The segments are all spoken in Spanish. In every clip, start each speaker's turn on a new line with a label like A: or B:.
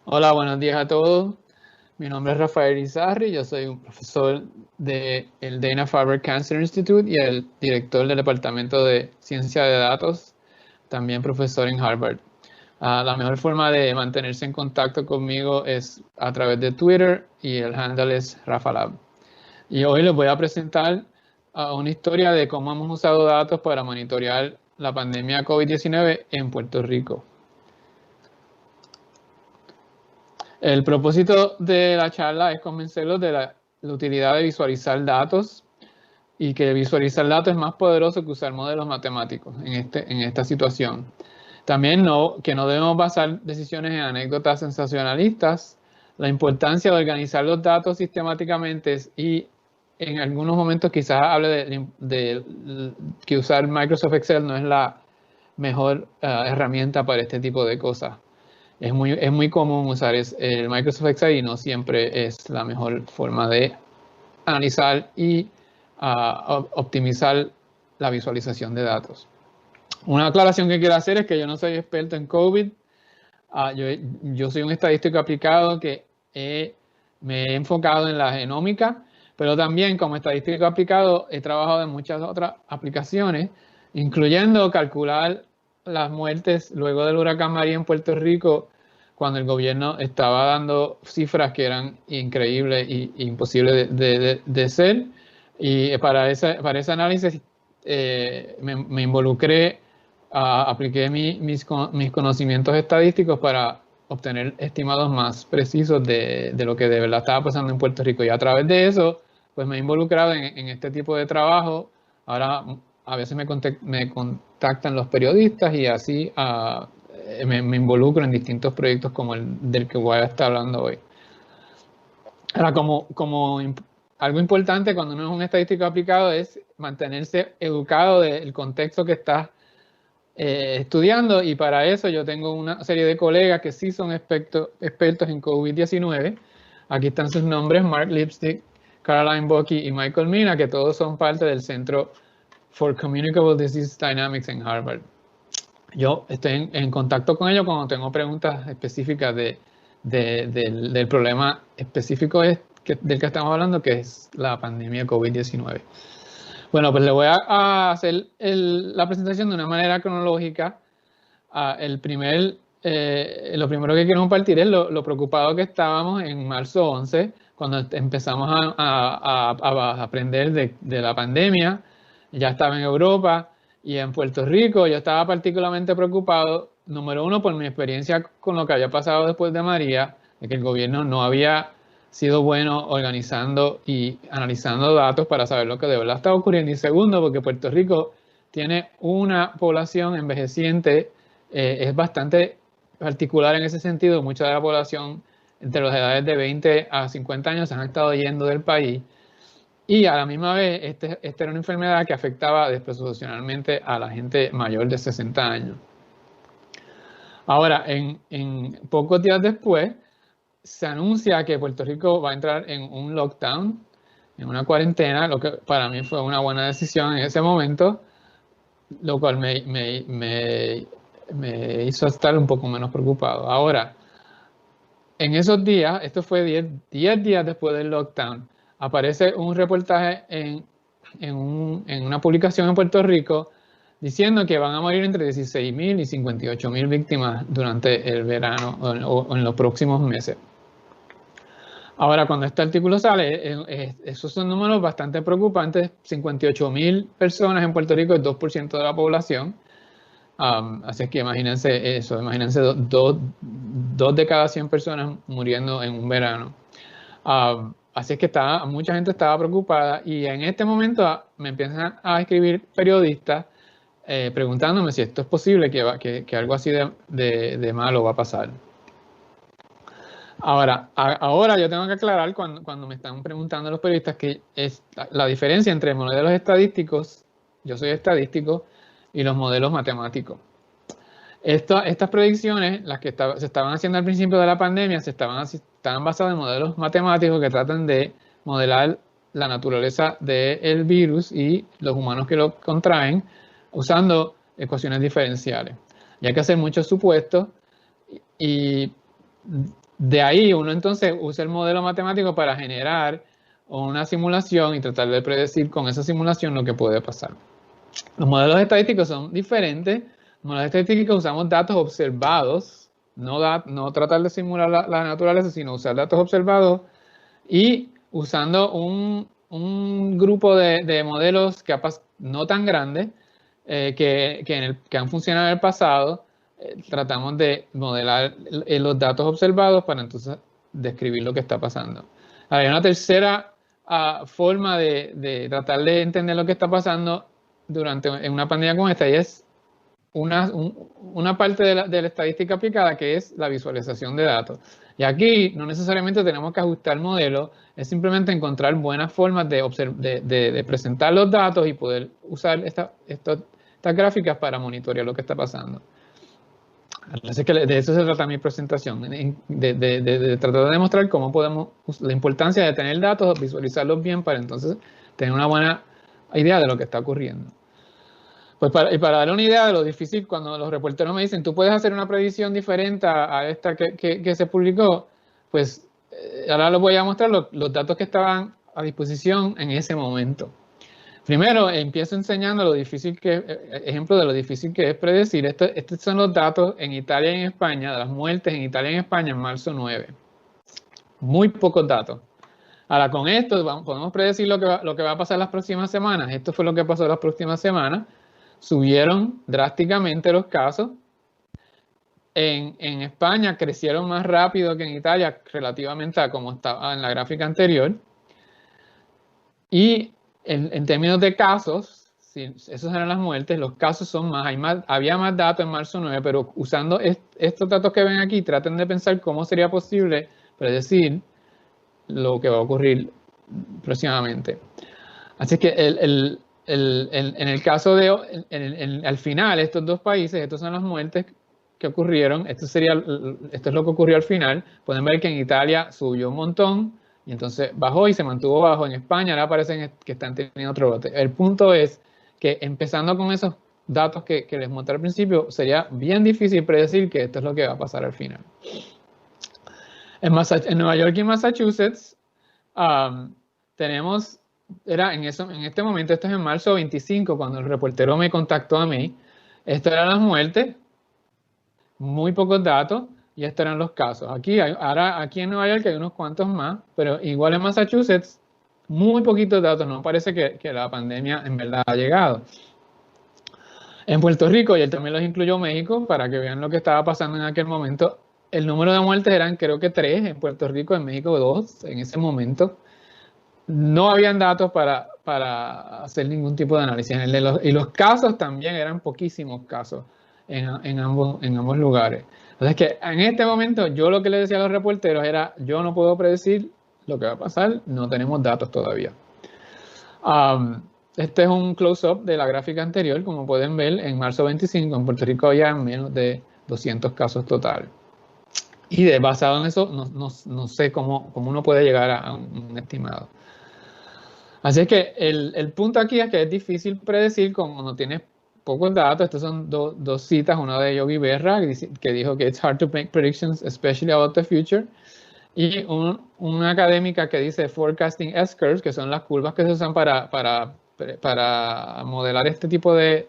A: Hola, buenos días a todos. Mi nombre es Rafael Izarri, yo soy un profesor del Dana-Farber Cancer Institute y el director del Departamento de Ciencia de Datos, también profesor en Harvard. La mejor forma de mantenerse en contacto conmigo es a través de Twitter y el handle es Rafalab. Y hoy les voy a presentar una historia de cómo hemos usado datos para monitorear la pandemia COVID-19 en Puerto Rico. El propósito de la charla es convencerlos de la utilidad de visualizar datos y que visualizar datos es más poderoso que usar modelos matemáticos en esta situación. También que no debemos basar decisiones en anécdotas sensacionalistas, la importancia de organizar los datos sistemáticamente y en algunos momentos quizás hable de que usar Microsoft Excel no es la mejor herramienta para este tipo de cosas. Es muy común usar el Microsoft Excel y no siempre es la mejor forma de analizar y optimizar la visualización de datos. Una aclaración que quiero hacer es que yo no soy experto en COVID. Yo soy un estadístico aplicado que me he enfocado en la genómica, pero también como estadístico aplicado he trabajado en muchas otras aplicaciones, incluyendo calcular las muertes luego del huracán María en Puerto Rico, cuando el gobierno estaba dando cifras que eran increíbles e imposibles de ser. Y para ese análisis me involucré, apliqué mis conocimientos estadísticos para obtener estimados más precisos de lo que de verdad estaba pasando en Puerto Rico. Y a través de eso, pues me he involucrado en este tipo de trabajo. Ahora a veces me contactan los periodistas y así me involucro en distintos proyectos como el del que voy a estar hablando hoy. Ahora, algo importante cuando uno es un estadístico aplicado es mantenerse educado del contexto que estás estudiando, y para eso yo tengo una serie de colegas que sí son expertos en COVID-19. Aquí están sus nombres: Mark Lipstick, Caroline Bucky y Michael Mina, que todos son parte del Centro for Communicable Disease Dynamics en Harvard. Yo estoy en contacto con ellos cuando tengo preguntas específicas del problema específico del que estamos hablando, que es la pandemia COVID-19. Bueno, pues le voy a hacer la presentación de una manera cronológica. Lo primero que quiero compartir es lo preocupado que estábamos en marzo 11, cuando empezamos a aprender de la pandemia. Ya estaba en Europa y en Puerto Rico. Yo estaba particularmente preocupado, número uno, por mi experiencia con lo que había pasado después de María, de que el gobierno no había sido bueno organizando y analizando datos para saber lo que de verdad estaba ocurriendo. Y segundo, porque Puerto Rico tiene una población envejeciente, es bastante particular en ese sentido. Mucha de la población entre las edades de 20 a 50 años se han estado yendo del país. Y a la misma vez, esta era una enfermedad que afectaba desproporcionalmente a la gente mayor de 60 años. Ahora, en pocos días después, se anuncia que Puerto Rico va a entrar en un lockdown, en una cuarentena, lo que para mí fue una buena decisión en ese momento, lo cual me hizo estar un poco menos preocupado. Ahora, en esos días, esto fue 10 días después del lockdown, aparece un reportaje en una publicación en Puerto Rico diciendo que van a morir entre 16,000 y 58,000 víctimas durante el verano o en los próximos meses. Ahora, cuando este artículo sale, esos son números bastante preocupantes. 58,000 personas en Puerto Rico es 2% de la población. Así es que imagínense eso, imagínense dos de cada 100 personas muriendo en un verano. Así es que mucha gente estaba preocupada, y en este momento me empiezan a escribir periodistas preguntándome si esto es posible, que algo así de malo va a pasar. Ahora yo tengo que aclarar cuando me están preguntando los periodistas que es la diferencia entre modelos estadísticos, yo soy estadístico, y los modelos matemáticos. Estas predicciones, las que se estaban haciendo al principio de la pandemia, estaban basadas en modelos matemáticos que tratan de modelar la naturaleza del virus y los humanos que lo contraen usando ecuaciones diferenciales. Y hay que hacer muchos supuestos, y De ahí uno entonces usa el modelo matemático para generar una simulación y tratar de predecir con esa simulación lo que puede pasar. Los modelos estadísticos son diferentes. Los modelos estadísticos usamos datos observados, no tratar de simular la naturaleza, sino usar datos observados y usando un grupo de modelos no tan grandes que han funcionado en el pasado. Tratamos de modelar los datos observados para entonces describir lo que está pasando. Hay una tercera forma de tratar de entender lo que está pasando en una pandemia como esta, y es una parte de la estadística aplicada, que es la visualización de datos. Y aquí no necesariamente tenemos que ajustar el modelo, es simplemente encontrar buenas formas de presentar los datos y poder usar estas gráficas para monitorear lo que está pasando. Así que de eso se trata mi presentación, de tratar de demostrar cómo la importancia de tener datos, visualizarlos bien para entonces tener una buena idea de lo que está ocurriendo. Pues para darle una idea de lo difícil, cuando los reporteros me dicen, tú puedes hacer una predicción diferente a esta que se publicó, pues ahora les voy a mostrar los datos que estaban a disposición en ese momento. Primero, empiezo enseñando ejemplo de lo difícil que es predecir. Estos son los datos en Italia y en España, de las muertes en Italia y en España en marzo 9. Muy pocos datos. Ahora, con esto podemos predecir lo que va a pasar las próximas semanas. Esto fue lo que pasó las próximas semanas. Subieron drásticamente los casos. En España crecieron más rápido que en Italia, relativamente a como estaba en la gráfica anterior. Y en términos de casos, esas eran las muertes, los casos son había más datos en marzo 9, pero usando estos datos que ven aquí, traten de pensar cómo sería posible predecir lo que va a ocurrir próximamente. Así que en el caso al final, estos dos países, estos son las muertes que ocurrieron, esto es lo que ocurrió al final. Pueden ver que en Italia subió un montón, y entonces bajó y se mantuvo bajo. En España ahora parecen que están teniendo otro brote. El punto es que empezando con esos datos que les mostré al principio, sería bien difícil predecir que esto es lo que va a pasar al final. En Nueva York y Massachusetts tenemos, en este momento, esto es en marzo 25, cuando el reportero me contactó a mí, esto eran las muertes, muy pocos datos, y estos eran los casos. Aquí en Nueva York hay unos cuantos más, pero igual en Massachusetts, muy poquitos datos. No parece que la pandemia en verdad ha llegado. En Puerto Rico, y él también los incluyó México, para que vean lo que estaba pasando en aquel momento, el número de muertes eran creo que 3 en Puerto Rico, en México 2 en ese momento. No habían datos para hacer ningún tipo de análisis. Y los casos también eran poquísimos casos en ambos lugares. Entonces, que en este momento yo lo que le decía a los reporteros era, yo no puedo predecir lo que va a pasar, no tenemos datos todavía. Este es un close-up de la gráfica anterior. Como pueden ver, en marzo 25 en Puerto Rico había menos de 200 casos totales. Y basado en eso, no sé cómo uno puede llegar a un estimado. Así es que el punto aquí es que es difícil predecir cuando tienes pocos datos. Estas son dos citas, una de Yogi Berra, que dijo que it's hard to make predictions, especially about the future. Y una académica que dice forecasting S-curves, que son las curvas que se usan para modelar este tipo de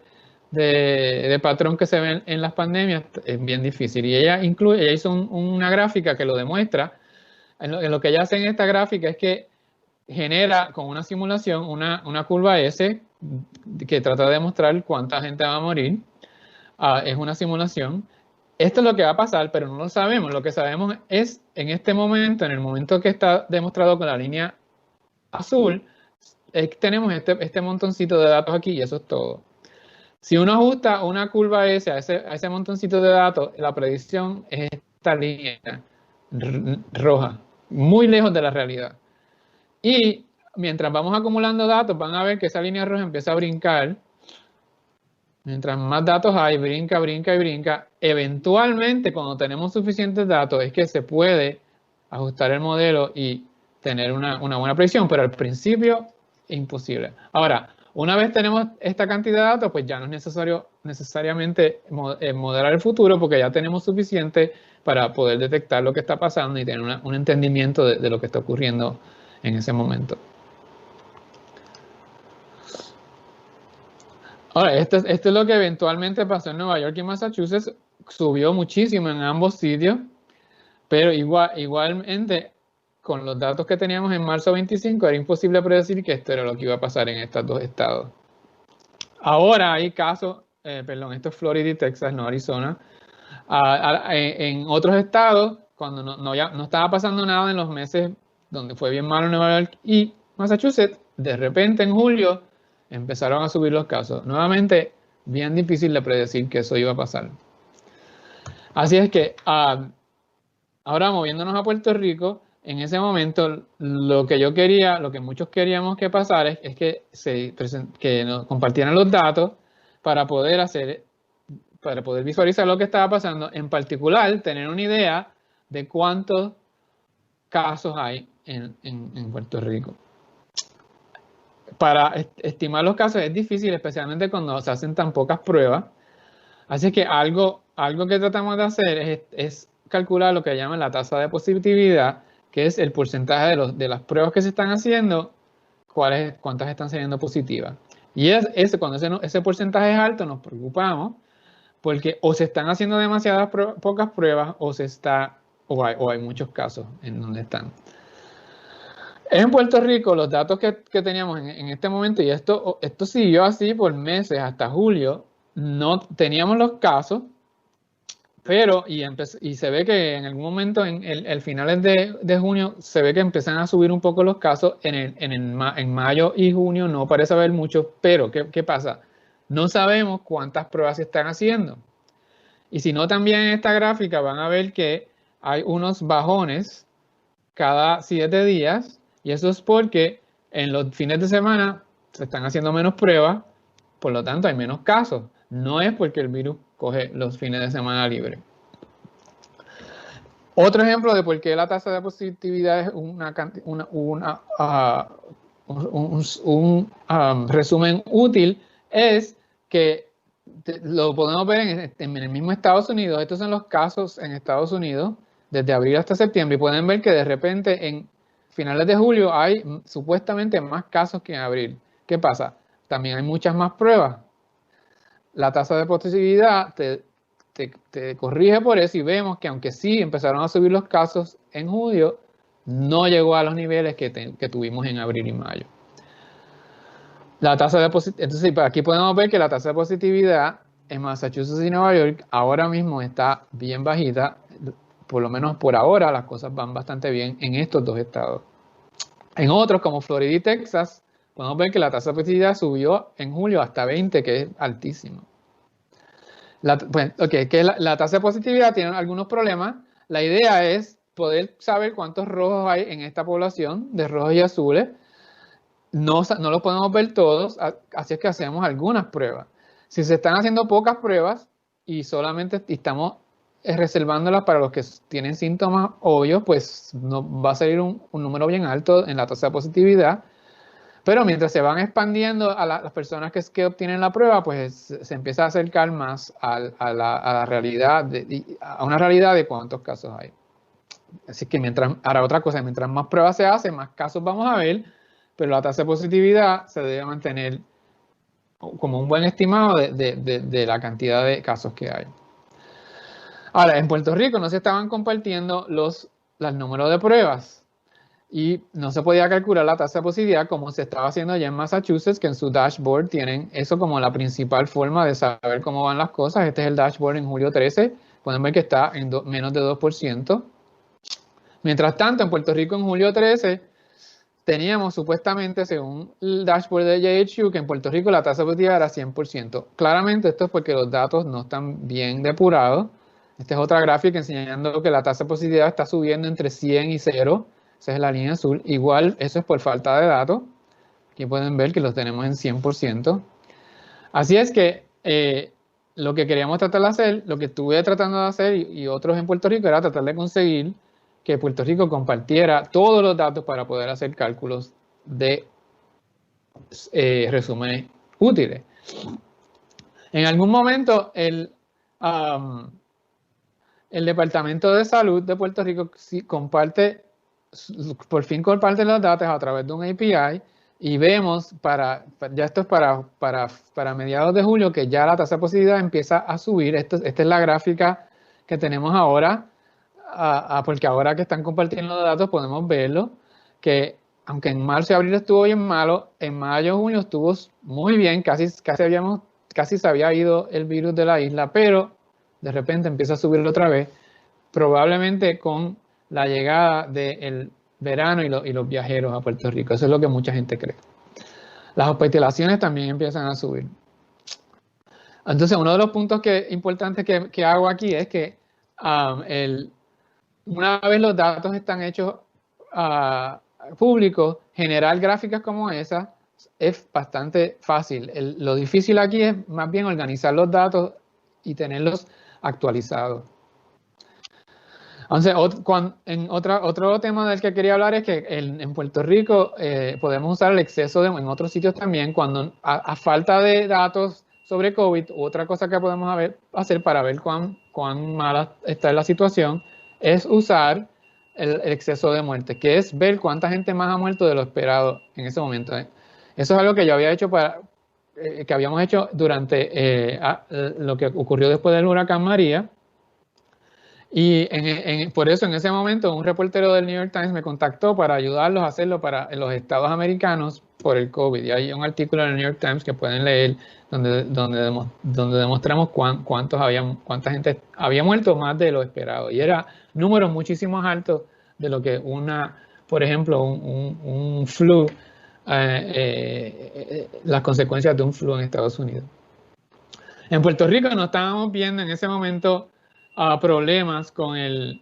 A: patrón que se ven en las pandemias. Es bien difícil. Y ella hizo una gráfica que lo demuestra. En lo que ella hace en esta gráfica es que genera con una simulación una curva S que trata de demostrar cuánta gente va a morir. Es una simulación. Esto es lo que va a pasar, pero no lo sabemos. Lo que sabemos es en este momento, en el momento que está demostrado con la línea azul, tenemos este montoncito de datos aquí y eso es todo. Si uno ajusta una curva S a ese montoncito de datos, la predicción es esta línea roja, muy lejos de la realidad. Y mientras vamos acumulando datos, van a ver que esa línea roja empieza a brincar. Mientras más datos hay, brinca, brinca y brinca. Eventualmente, cuando tenemos suficientes datos, es que se puede ajustar el modelo y tener una buena predicción, pero al principio, imposible. Ahora, Una vez tenemos esta cantidad de datos, pues ya no es necesario necesariamente modelar el futuro porque ya tenemos suficiente para poder detectar lo que está pasando y tener un entendimiento de lo que está ocurriendo en ese momento. Ahora, esto es lo que eventualmente pasó en Nueva York y Massachusetts. Subió muchísimo en ambos sitios, pero igualmente con los datos que teníamos en marzo 25 era imposible predecir que esto era lo que iba a pasar en estos dos estados. Ahora hay casos, esto es Florida y Texas, no Arizona. En otros estados, cuando no estaba pasando nada en los meses donde fue bien malo en Nueva York y Massachusetts, de repente en julio empezaron a subir los casos. Nuevamente, bien difícil de predecir que eso iba a pasar. Así es que ahora moviéndonos a Puerto Rico, en ese momento lo que muchos queríamos que pasara es que nos compartieran los datos para poder visualizar lo que estaba pasando, en particular tener una idea de cuántos casos hay en Puerto Rico. Para estimar los casos es difícil, especialmente cuando se hacen tan pocas pruebas. Así que algo que tratamos de hacer es calcular lo que llaman la tasa de positividad, que es el porcentaje de las pruebas que se están haciendo, cuántas están saliendo positivas. Y cuando ese porcentaje es alto, nos preocupamos, porque o se están haciendo demasiadas pocas pruebas o hay muchos casos en donde están. En Puerto Rico, los datos que teníamos en este momento, y esto siguió así por meses hasta julio, no teníamos los casos, pero y se ve que en algún momento en finales de junio se ve que empiezan a subir un poco los casos. En mayo y junio no parece haber mucho, pero ¿qué pasa? No sabemos cuántas pruebas se están haciendo. Y si no, también en esta gráfica van a ver que hay unos bajones cada 7 días, y eso es porque en los fines de semana se están haciendo menos pruebas, por lo tanto hay menos casos. No es porque el virus coge los fines de semana libres. Otro ejemplo de por qué la tasa de positividad es un resumen útil es que lo podemos ver en el mismo Estados Unidos. Estos son los casos en Estados Unidos desde abril hasta septiembre, y pueden ver que de repente en finales de julio hay supuestamente más casos que en abril. ¿Qué pasa? También hay muchas más pruebas. La tasa de positividad te corrige por eso, y vemos que aunque sí empezaron a subir los casos en julio, no llegó a los niveles que tuvimos en abril y mayo. Entonces, aquí podemos ver que la tasa de positividad en Massachusetts y Nueva York ahora mismo está bien bajita. Por lo menos por ahora las cosas van bastante bien en estos dos estados. En otros, como Florida y Texas, podemos ver que la tasa de positividad subió en julio hasta 20, que es altísimo. La tasa de positividad tiene algunos problemas. La idea es poder saber cuántos rojos hay en esta población, de rojos y azules. No los podemos ver todos, así es que hacemos algunas pruebas. Si se están haciendo pocas pruebas y solamente estamos reservándolas para los que tienen síntomas obvios, pues no va a salir un número bien alto en la tasa de positividad. Pero mientras se van expandiendo a las personas que obtienen la prueba, pues se empieza a acercar más a la realidad, a una realidad de cuántos casos hay. Así que mientras más pruebas se hacen, más casos vamos a ver, pero la tasa de positividad se debe mantener como un buen estimado de la cantidad de casos que hay. Ahora, en Puerto Rico no se estaban compartiendo los números de pruebas y no se podía calcular la tasa de positividad como se estaba haciendo allá en Massachusetts, que en su dashboard tienen eso como la principal forma de saber cómo van las cosas. Este es el dashboard en julio 13. Pueden ver que está en menos de 2%. Mientras tanto, en Puerto Rico en julio 13 teníamos supuestamente, según el dashboard de JHU, que en Puerto Rico la tasa de positividad era 100%. Claramente esto es porque los datos no están bien depurados. Esta es otra gráfica enseñando que la tasa de positividad está subiendo entre 100 y 0. Esa es la línea azul. Igual, eso es por falta de datos. Aquí pueden ver que los tenemos en 100%. Así es que lo que queríamos tratar de hacer, lo que estuve tratando de hacer y otros en Puerto Rico, era tratar de conseguir que Puerto Rico compartiera todos los datos para poder hacer cálculos de resúmenes útiles. En algún momento el Departamento de Salud de Puerto Rico por fin comparte los datos a través de un API y vemos, ya esto es para mediados de julio, que ya la tasa de positividad empieza a subir. Esta es la gráfica que tenemos ahora, porque ahora que están compartiendo los datos podemos verlo, que aunque en marzo y abril estuvo bien malo, en mayo y junio estuvo muy bien, casi se había ido el virus de la isla, pero de repente empieza a subir otra vez, probablemente con la llegada del verano y los viajeros a Puerto Rico. Eso es lo que mucha gente cree. Las hospitalizaciones también empiezan a subir. Entonces, uno de los puntos importantes que hago aquí es que una vez los datos están hechos públicos, generar gráficas como esa es bastante fácil. Lo difícil aquí es más bien organizar los datos y tenerlos actualizados. Entonces, otro tema del que quería hablar es que en Puerto Rico podemos usar el exceso en otros sitios también, cuando a falta de datos sobre COVID, otra cosa que podemos hacer para ver cuán mala está la situación es usar el exceso de muerte, que es ver cuánta gente más ha muerto de lo esperado en ese momento. Eso es algo que yo había hecho que habíamos hecho durante lo que ocurrió después del huracán María. Y por eso en ese momento un reportero del New York Times me contactó para ayudarlos a hacerlo para los estados americanos por el COVID. Y hay un artículo en el New York Times que pueden leer donde demostramos cuánta gente había muerto más de lo esperado. Y era números muchísimo más altos de lo que por ejemplo, un flu, las consecuencias de un flu en Estados Unidos. En Puerto Rico no estábamos viendo en ese momento problemas con el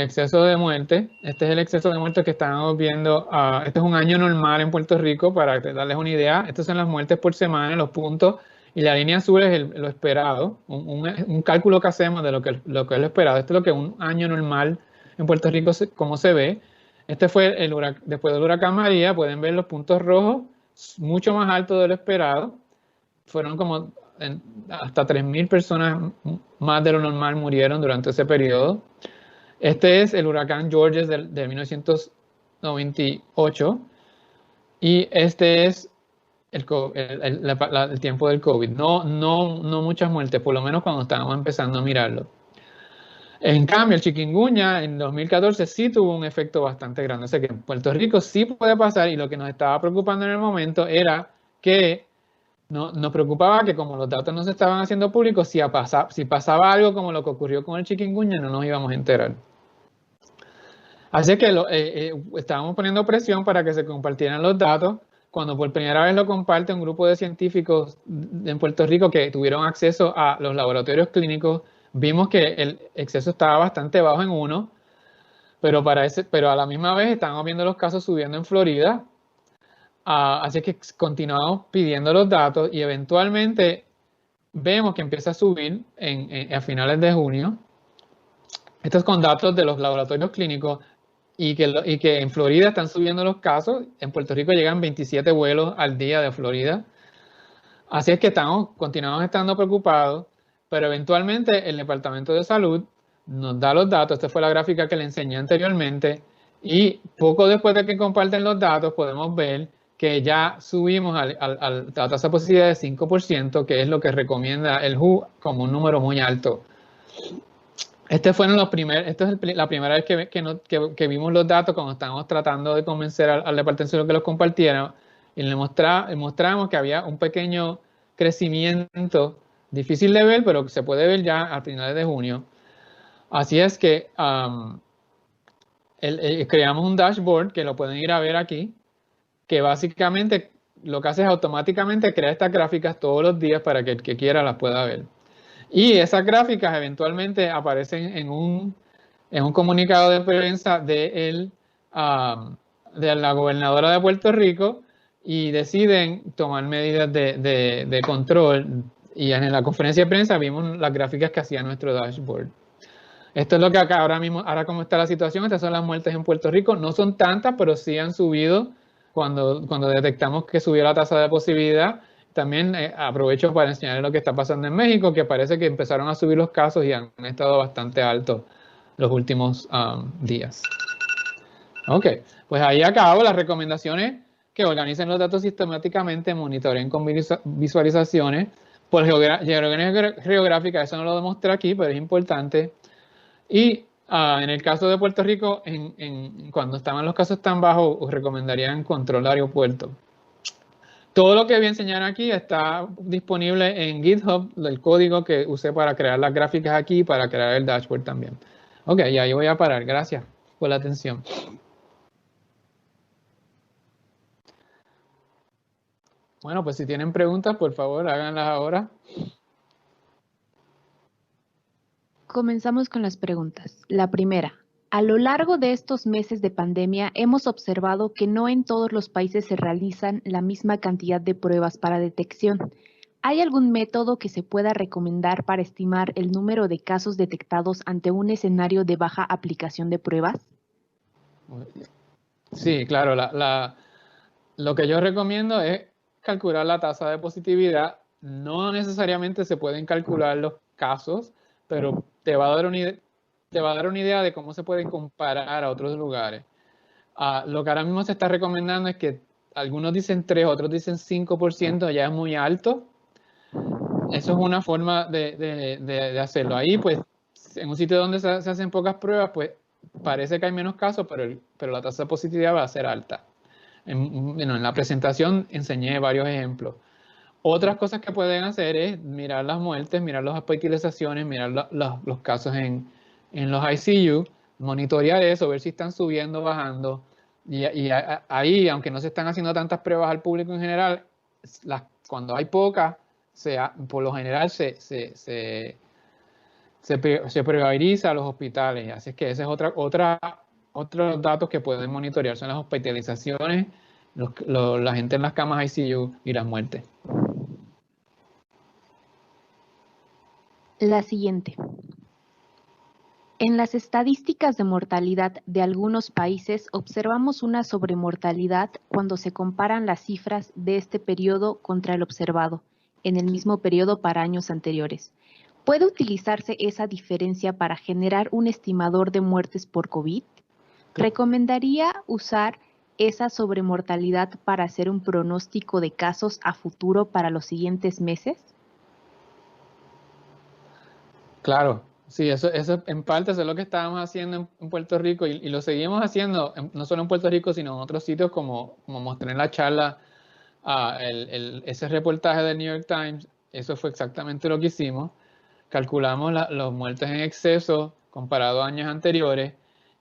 A: exceso de muerte. Este es el exceso de muerte que estábamos viendo. Este es un año normal en Puerto Rico, para darles una idea. Estas son las muertes por semana, los puntos, y la línea azul es lo esperado, un cálculo que hacemos de lo que es lo esperado. Esto es lo que un año normal en Puerto Rico, como se ve. Este fue después del huracán María. Pueden ver los puntos rojos, mucho más altos de lo esperado. Fueron como hasta 3,000 personas más de lo normal murieron durante ese periodo. Este es el huracán Georges de 1998 y este es el tiempo del COVID. No muchas muertes, por lo menos cuando estábamos empezando a mirarlo. En cambio, el chikungunya en 2014 sí tuvo un efecto bastante grande. O sea que en Puerto Rico sí puede pasar, y lo que nos estaba preocupando en el momento era que nos preocupaba que, como los datos no se estaban haciendo públicos, si pasaba algo como lo que ocurrió con el chikungunya, no nos íbamos a enterar. Así que estábamos poniendo presión para que se compartieran los datos. Cuando por primera vez lo comparte un grupo de científicos en Puerto Rico que tuvieron acceso a los laboratorios clínicos, vimos que el exceso estaba bastante bajo en uno, pero a la misma vez estábamos viendo los casos subiendo en Florida. Así que continuamos pidiendo los datos y eventualmente vemos que empieza a subir a finales de junio. Esto es con datos de los laboratorios clínicos, y que en Florida están subiendo los casos. En Puerto Rico llegan 27 vuelos al día de Florida. Así es que continuamos estando preocupados, pero eventualmente el Departamento de Salud nos da los datos. Esta fue la gráfica que le enseñé anteriormente, y poco después de que comparten los datos podemos ver que ya subimos a la tasa de positividad de 5%, que es lo que recomienda el WHO como un número muy alto. Esta es la primera vez que vimos los datos cuando estábamos tratando de convencer al Departamento de Salud que los compartiera, y le mostramos que había un pequeño crecimiento, difícil de ver, pero que se puede ver ya a finales de junio. Así es que creamos un dashboard que lo pueden ir a ver aquí, que básicamente lo que hace es automáticamente crear estas gráficas todos los días para que el que quiera las pueda ver. Y esas gráficas eventualmente aparecen en un comunicado de prensa de la gobernadora de Puerto Rico, y deciden tomar medidas de control. Y en la conferencia de prensa vimos las gráficas que hacía nuestro dashboard. Esto es lo que ahora como está la situación. Estas son las muertes en Puerto Rico. No son tantas, pero sí han subido cuando detectamos que subió la tasa de positividad. También aprovecho para enseñarles lo que está pasando en México, que parece que empezaron a subir los casos y han estado bastante altos los últimos días. Ok, pues ahí acabo las recomendaciones: que organicen los datos sistemáticamente, monitoreen con visualizaciones por geográfica. Eso no lo demostré aquí, pero es importante. Y en el caso de Puerto Rico, cuando estaban los casos tan bajos, os recomendarían control de aeropuerto. Todo lo que voy a enseñar aquí está disponible en GitHub, el código que usé para crear las gráficas aquí y para crear el dashboard también. Ok, y ahí voy a parar. Gracias por la atención. Bueno, pues si tienen preguntas, por favor, háganlas ahora.
B: Comenzamos con las preguntas. La primera: a lo largo de estos meses de pandemia hemos observado que no en todos los países se realizan la misma cantidad de pruebas para detección. ¿Hay algún método que se pueda recomendar para estimar el número de casos detectados ante un escenario de baja aplicación de pruebas?
A: Sí, claro. Lo que yo recomiendo es calcular la tasa de positividad. No necesariamente se pueden calcular los casos, pero te va a dar una idea de cómo se pueden comparar a otros lugares. Lo que ahora mismo se está recomendando es que algunos dicen 3, otros dicen 5%, ya es muy alto. Eso es una forma de hacerlo. Ahí, pues, en un sitio donde se hacen pocas pruebas, pues parece que hay menos casos, pero la tasa de positividad va a ser alta. En la presentación enseñé varios ejemplos. Otras cosas que pueden hacer es mirar las muertes, mirar las hospitalizaciones, mirar los casos en los ICU, monitorear eso, ver si están subiendo, bajando. Y ahí, aunque no se están haciendo tantas pruebas al público en general, cuando hay pocas, por lo general se prioriza a los hospitales. Así que ese es otros datos que pueden monitorear: son las hospitalizaciones, la gente en las camas ICU y las muertes.
B: La siguiente: en las estadísticas de mortalidad de algunos países observamos una sobremortalidad cuando se comparan las cifras de este periodo contra el observado en el mismo periodo para años anteriores. ¿Puede utilizarse esa diferencia para generar un estimador de muertes por COVID? ¿Recomendaría usar esa sobremortalidad para hacer un pronóstico de casos a futuro para los siguientes meses?
A: Claro, sí, eso en parte eso es lo que estábamos haciendo en Puerto Rico y lo seguimos haciendo, no solo en Puerto Rico, sino en otros sitios, como mostré en la charla. Ese reportaje del New York Times, eso fue exactamente lo que hicimos. Calculamos los muertes en exceso comparado a años anteriores,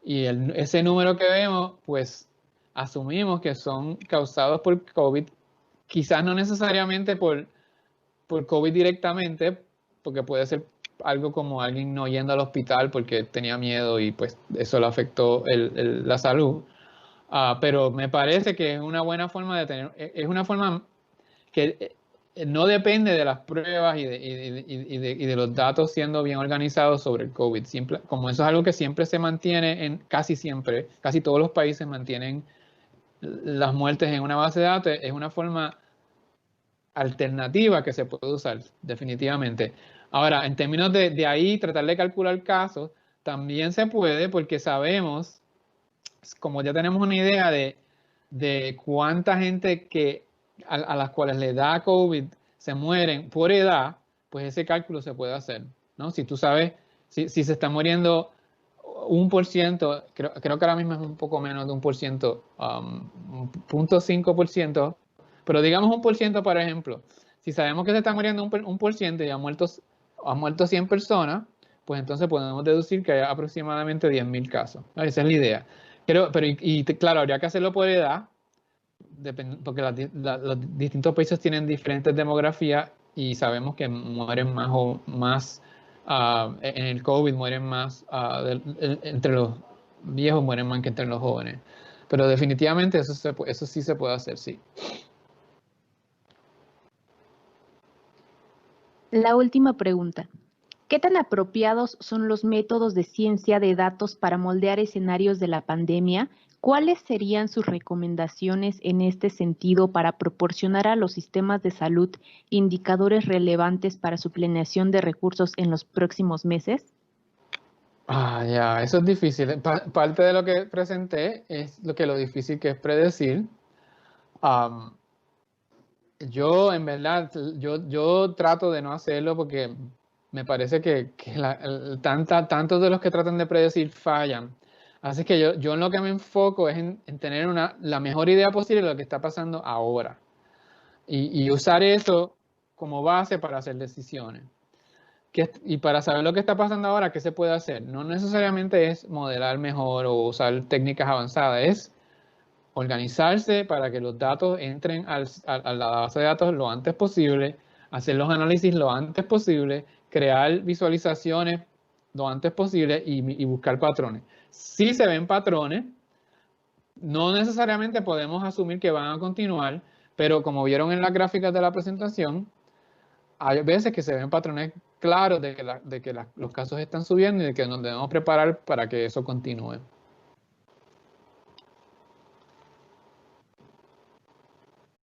A: y ese número que vemos, pues asumimos que son causados por COVID, quizás no necesariamente por COVID directamente, porque puede ser algo como alguien no yendo al hospital porque tenía miedo y pues eso le afectó la salud. Pero me parece que es una buena forma de tener, es una forma que no depende de las pruebas y de los datos siendo bien organizados sobre el COVID. Como eso es algo que siempre se mantiene, casi todos los países mantienen las muertes en una base de datos, es una forma alternativa que se puede usar, definitivamente. Ahora, en términos de ahí tratar de calcular casos, también se puede, porque sabemos, como ya tenemos una idea de cuánta gente a las cuales le da COVID se mueren por edad, pues ese cálculo se puede hacer, ¿no? Si tú sabes, si se está muriendo 1%, creo que ahora mismo es un poco menos de 1%, 0.5%, pero digamos 1%, por ejemplo. Si sabemos que se está muriendo un 1% y han muerto 100 personas, pues entonces podemos deducir que hay aproximadamente 10.000 casos. Esa es la idea. Pero claro, habría que hacerlo por edad, porque los distintos países tienen diferentes demografías y sabemos que mueren más en el COVID, mueren más entre los viejos, mueren más que entre los jóvenes. Pero definitivamente eso sí se puede hacer, sí.
B: La última pregunta: ¿qué tan apropiados son los métodos de ciencia de datos para moldear escenarios de la pandemia ¿Cuáles serían sus recomendaciones en este sentido para proporcionar a los sistemas de salud indicadores relevantes para su planeación de recursos en los próximos meses?
A: Ya, eso es difícil. Parte de lo que presenté es lo difícil que es predecir. Am, yo, en verdad, yo trato de no hacerlo porque me parece que tantos de los que tratan de predecir fallan. Así que yo en lo que me enfoco es en tener la mejor idea posible de lo que está pasando ahora y usar eso como base para hacer decisiones. Y para saber lo que está pasando ahora, ¿qué se puede hacer? No necesariamente es modelar mejor o usar técnicas avanzadas, es organizarse para que los datos entren a la base de datos lo antes posible, hacer los análisis lo antes posible, crear visualizaciones lo antes posible y buscar patrones. Si se ven patrones, no necesariamente podemos asumir que van a continuar, pero como vieron en las gráficas de la presentación, hay veces que se ven patrones claros de que los casos están subiendo y de que nos debemos preparar para que eso continúe.